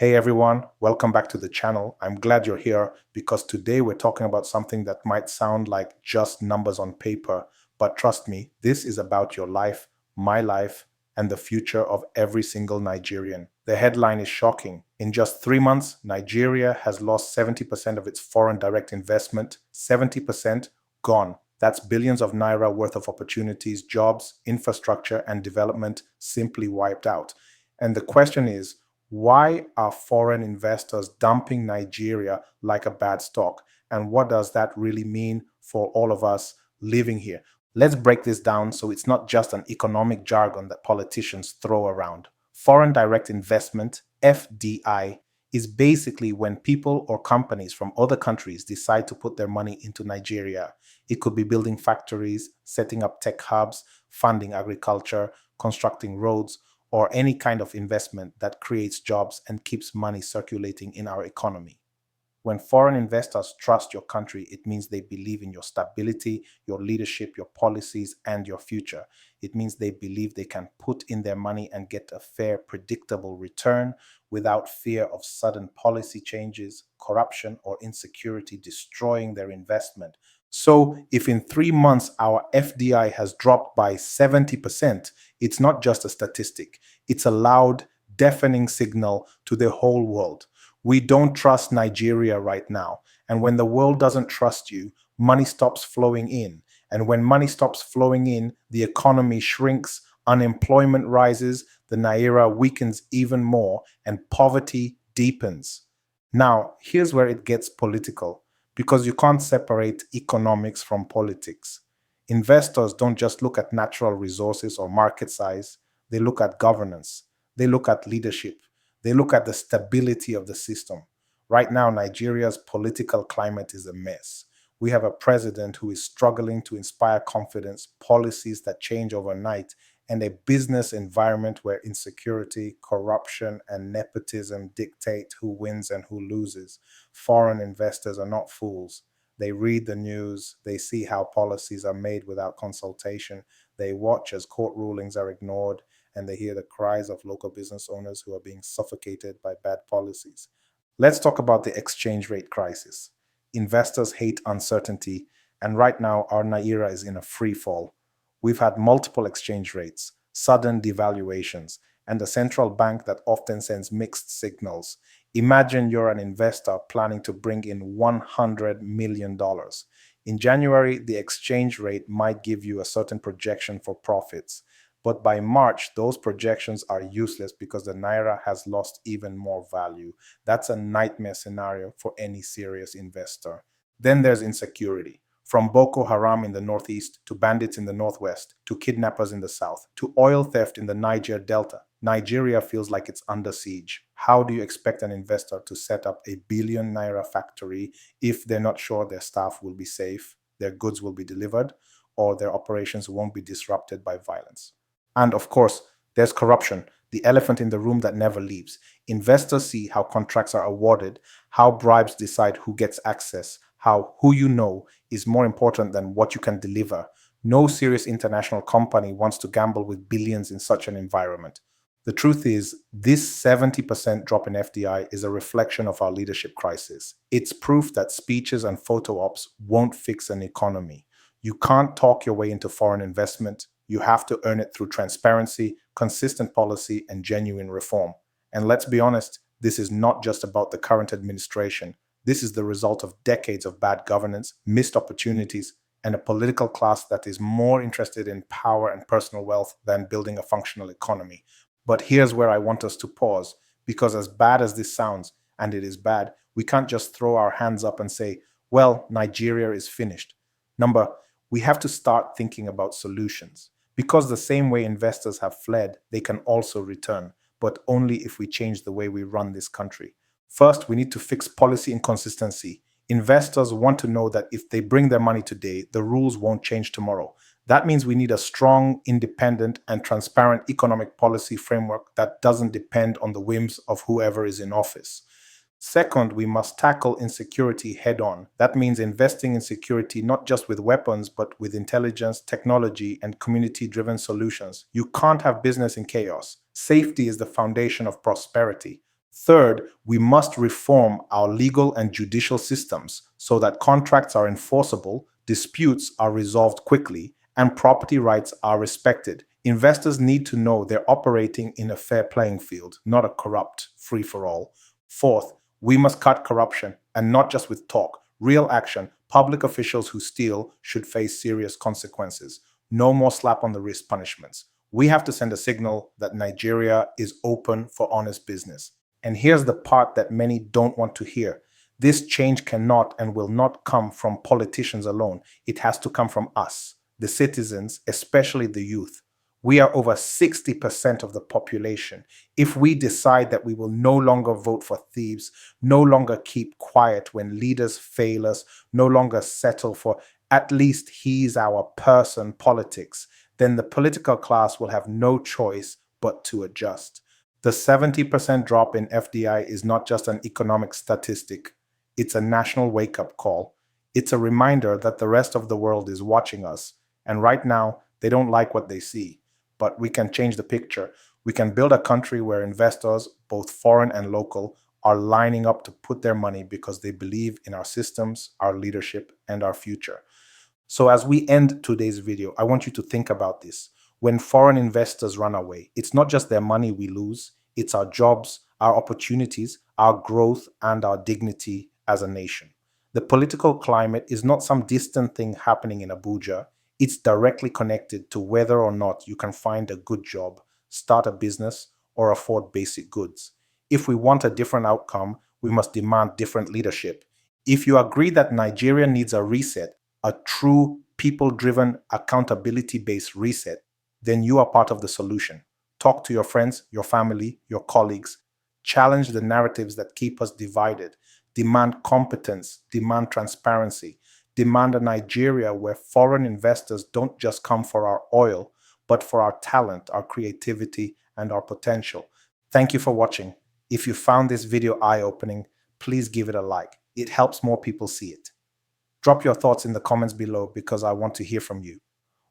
Hey everyone, welcome back to the channel. I'm glad you're here because today we're talking about something that might sound like just numbers on paper, but trust me, this is about your life, my life, and the future of every single Nigerian. The headline is shocking. In just 3 months, Nigeria has lost 70% of its foreign direct investment, 70% gone. That's billions of naira worth of opportunities, jobs, infrastructure, and development simply wiped out. And the question is, why are foreign investors dumping Nigeria like a bad stock? And what does that really mean for all of us living here? Let's break this down so it's not just an economic jargon that politicians throw around. Foreign direct investment, FDI, is basically when people or companies from other countries decide to put their money into Nigeria. It could be building factories, setting up tech hubs, funding agriculture, constructing roads, or any kind of investment that creates jobs and keeps money circulating in our economy. When foreign investors trust your country, it means they believe in your stability, your leadership, your policies, and your future. It means they believe they can put in their money and get a fair, predictable return without fear of sudden policy changes, corruption, or insecurity destroying their investment. So, if in 3 months our FDI has dropped by 70%, it's not just a statistic, it's a loud, deafening signal to the whole world. We don't trust Nigeria right now. And when the world doesn't trust you, money stops flowing in. And when money stops flowing in, the economy shrinks, unemployment rises, the naira weakens even more, and poverty deepens. Now, here's where it gets political because you can't separate economics from politics. Investors don't just look at natural resources or market size, they look at governance, they look at leadership, they look at the stability of the system. Right now, Nigeria's political climate is a mess. We have a president who is struggling to inspire confidence, policies that change overnight, and a business environment where insecurity, corruption, and nepotism dictate who wins and who loses. Foreign investors are not fools. They read the news, they see how policies are made without consultation, they watch as court rulings are ignored, and they hear the cries of local business owners who are being suffocated by bad policies. Let's talk about the exchange rate crisis. Investors hate uncertainty, and right now our naira is in a free fall. We've had multiple exchange rates, sudden devaluations, and a central bank that often sends mixed signals. Imagine you're an investor planning to bring in $100 million. In January, the exchange rate might give you a certain projection for profits. But by March, those projections are useless because the naira has lost even more value. That's a nightmare scenario for any serious investor. Then there's insecurity. From Boko Haram in the northeast, to bandits in the northwest, to kidnappers in the south, to oil theft in the Niger Delta, Nigeria feels like it's under siege. How do you expect an investor to set up a billion naira factory if they're not sure their staff will be safe, their goods will be delivered, or their operations won't be disrupted by violence? And of course, there's corruption, the elephant in the room that never leaves. Investors see how contracts are awarded, how bribes decide who gets access, how who you know is more important than what you can deliver. No serious international company wants to gamble with billions in such an environment. The truth is, this 70% drop in FDI is a reflection of our leadership crisis. It's proof that speeches and photo ops won't fix an economy. You can't talk your way into foreign investment. You have to earn it through transparency, consistent policy, and genuine reform. And let's be honest, this is not just about the current administration. This is the result of decades of bad governance, missed opportunities, and a political class that is more interested in power and personal wealth than building a functional economy. But here's where I want us to pause, because as bad as this sounds, and it is bad, we can't just throw our hands up and say, well, Nigeria is finished. Number, we have to start thinking about solutions. Because the same way investors have fled, they can also return, but only if we change the way we run this country. First, we need to fix policy inconsistency. Investors want to know that if they bring their money today, the rules won't change tomorrow. That means we need a strong, independent, and transparent economic policy framework that doesn't depend on the whims of whoever is in office. Second, we must tackle insecurity head on. That means investing in security not just with weapons, but with intelligence, technology, and community driven solutions. You can't have business in chaos. Safety is the foundation of prosperity. Third, we must reform our legal and judicial systems so that contracts are enforceable, disputes are resolved quickly, and property rights are respected. Investors need to know they're operating in a fair playing field, not a corrupt free for all. Fourth, we must cut corruption, and not just with talk, real action. Public officials who steal should face serious consequences. No more slap on the wrist punishments. We have to send a signal that Nigeria is open for honest business. And here's the part that many don't want to hear. This change cannot and will not come from politicians alone. It has to come from us, the citizens, especially the youth. We are over 60% of the population. If we decide that we will no longer vote for thieves, no longer keep quiet when leaders fail us, no longer settle for at least he's our person politics, then the political class will have no choice but to adjust. The 70% drop in FDI is not just an economic statistic, it's a national wake up call. It's a reminder that the rest of the world is watching us, and right now, they don't like what they see. But we can change the picture. We can build a country where investors, both foreign and local, are lining up to put their money because they believe in our systems, our leadership, and our future. So as we end today's video, I want you to think about this. When foreign investors run away, it's not just their money we lose, it's our jobs, our opportunities, our growth, and our dignity as a nation. The political climate is not some distant thing happening in Abuja. It's directly connected to whether or not you can find a good job, start a business, or afford basic goods. If we want a different outcome, we must demand different leadership. If you agree that Nigeria needs a reset, a true people-driven, accountability-based reset, then you are part of the solution. Talk to your friends, your family, your colleagues. Challenge the narratives that keep us divided. Demand competence, demand transparency. Demand a Nigeria where foreign investors don't just come for our oil, but for our talent, our creativity, and our potential. Thank you for watching. If you found this video eye-opening, please give it a like. It helps more people see it. Drop your thoughts in the comments below because I want to hear from you.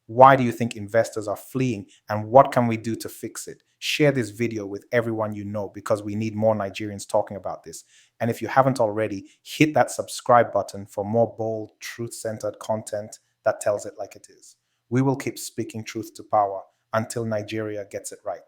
Why do you think investors are fleeing, and what can we do to fix it? Share this video with everyone you know because we need more Nigerians talking about this. And if you haven't already, hit that subscribe button for more bold, truth-centered content that tells it like it is. We will keep speaking truth to power until Nigeria gets it right.